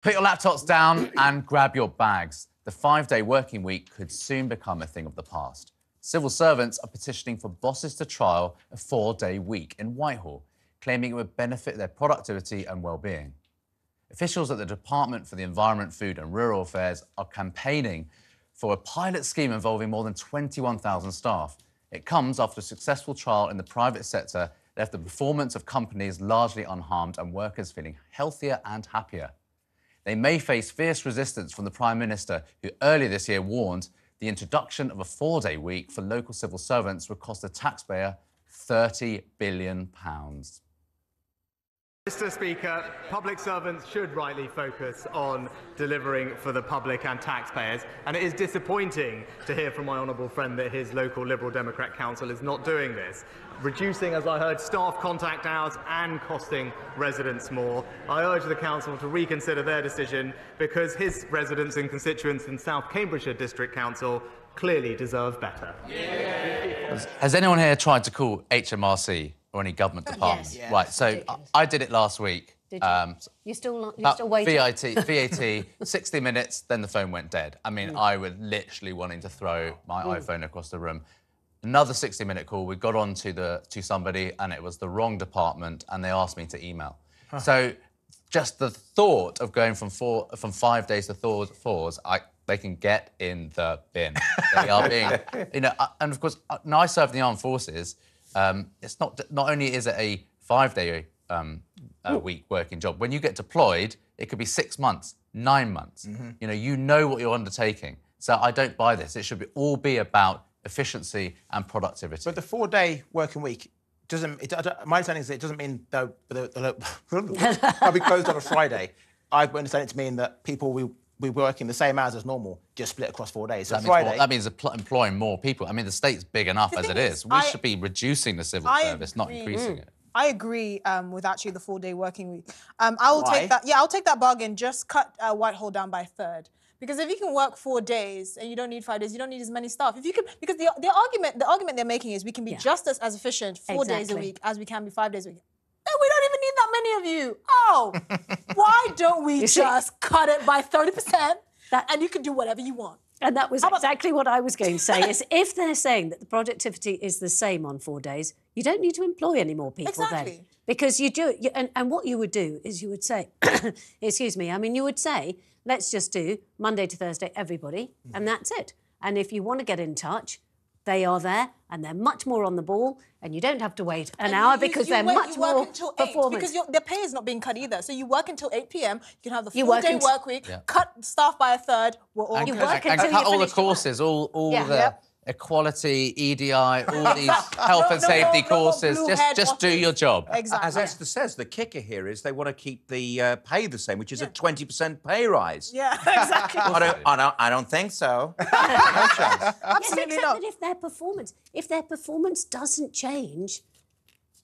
Put your laptops down and grab your bags. The 5-day working week could soon become a thing of the past. Civil servants are petitioning for bosses to trial a 4-day week in Whitehall, claiming it would benefit their productivity and well-being. Officials at the Department for the Environment, Food and Rural Affairs are campaigning for a pilot scheme involving more than 21,000 staff. It comes after a successful trial in the private sector left the performance of companies largely unharmed and workers feeling healthier and happier. They may face fierce resistance from the Prime Minister, who earlier this year warned the introduction of a 4-day week for local civil servants would cost the taxpayer £30 billion. Mr. Speaker, public servants should rightly focus on delivering for the public and taxpayers, and it is disappointing to hear from my honourable friend that his local Liberal Democrat council is not doing this, reducing, as I heard, staff contact hours and costing residents more. I urge the council to reconsider their decision because his residents and constituents in South Cambridgeshire District Council clearly deserve better. Yeah. Has anyone here tried to call HMRC or any government department? Yes. Right, so I did it last week. Did you? You're still waiting? VAT, 60 minutes, then the phone went dead. I mean, I was literally wanting to throw my iPhone across the room. Another 60-minute call, we got on to somebody and it was the wrong department and they asked me to email. So just the thought of going from 5 days to 4s, they can get in the bin. They are being, you know, and of course, now I serve in the armed forces. It's not only is it a 5-day week working job. When you get deployed, it could be 6 months, 9 months. You know what you're undertaking. So I don't buy this. It should all be about efficiency and productivity. But the 4-day working week doesn't. My understanding is that it doesn't mean they'll be closed on a Friday. I understand it to mean that people will be working the same hours as normal, just split across 4 days. So that means employing more people. I mean, the state's big enough as it is. We should be reducing the civil service, not increasing it. I agree with actually the 4-day working week. I'll take that. Yeah, I'll take that bargain. Just cut Whitehall down by a third. Because if you can work 4 days and you don't need 5 days, you don't need as many staff. If you can, because the argument they're making is we can be just as efficient 4 days a week as we can be 5 days a week. No, we don't even need that many of you. Oh, why don't we just cut it by 30% and you can do whatever you want? And that was exactly what I was going to say, is if they're saying that the productivity is the same on 4 days, you don't need to employ any more people then. Because you do, and what you would do is you would say, excuse me, I mean, you would say, let's just do Monday to Thursday, everybody, and that's it. And if you want to get in touch, they are there and they're much more on the ball and you don't have to wait an hour because they're much more performance. Because their pay is not being cut either. So you work until 8 p.m, you can have the 4-day work week, cut staff by a third, we're all good. And cut all the courses, all the equality, EDI, all these health and safety courses. Just do your job. Exactly. As Esther says, the kicker here is they want to keep the pay the same, which is a 20% pay rise. Yeah, exactly. I don't think so. No chance. Absolutely not. But if their performance doesn't change,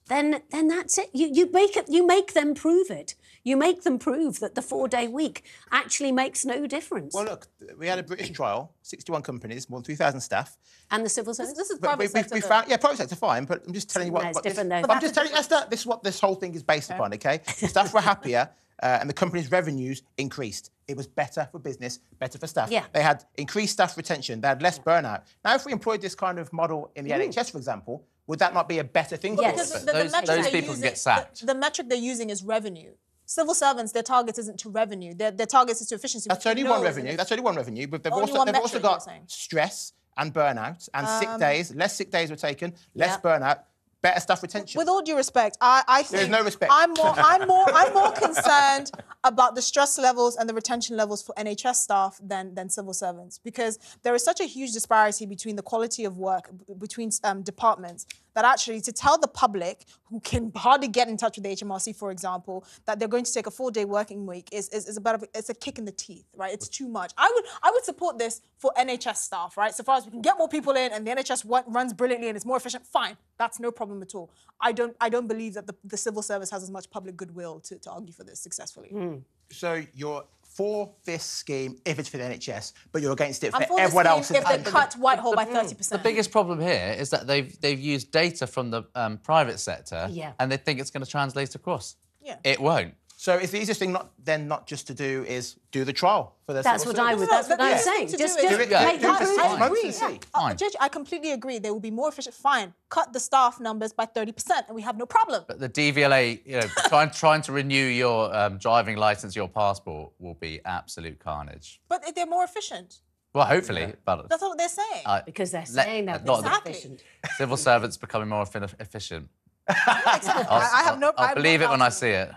then that's it. You make them prove it. You make them prove that the 4-day week actually makes no difference. Well, look, we had a British trial, 61 companies, more than 3,000 staff. And the civil service? This is private sector. We found, private sector, fine, but I'm just telling you what different though. I'm just telling you, Esther, this is what this whole thing is based upon, OK? Staff were happier and the company's revenues increased. It was better for business, better for staff. Yeah. They had increased staff retention. They had less burnout. Now, if we employed this kind of model in the NHS, for example, would that not be a better thing for us? Those people can get sacked. The metric they're using is revenue. Civil servants, their target isn't to revenue. Their target is to efficiency. That's only one revenue. That's only one revenue. But they've also got stress and burnout and sick days. Less sick days were taken. Less burnout. Better staff retention. With all due respect, I think there's no respect. I'm more concerned about the stress levels and the retention levels for NHS staff than civil servants, because there is such a huge disparity between the quality of work between departments that actually to tell the public who can hardly get in touch with the HMRC, for example, that they're going to take a 4-day working week is it's a kick in the teeth, right? It's too much. I would support this for NHS staff, right? So far as we can get more people in and the NHS runs brilliantly and it's more efficient, fine. That's no problem at all. I don't believe that the civil service has as much public goodwill to argue for this successfully. So you're for this scheme if it's for the NHS, but you're against it for everyone else. If they cut Whitehall by 30%. The biggest problem here is that they've used data from the private sector and they think it's going to translate across. Yeah. It won't. So is the easiest thing not just to do is do the trial for the That's civil what I service? would. That's what I'm saying. Just make that I agree. decision. Judge, I completely agree. They will be more efficient. Fine, cut the staff numbers by 30%, and we have no problem. But the DVLA, you know, trying to renew your driving licence, your passport, will be absolute carnage. But they're more efficient. Well, hopefully, but That's what they're saying. Because they're saying that not they're Exactly. efficient. civil servants becoming more efficient. I have no. I'll believe it when I see it.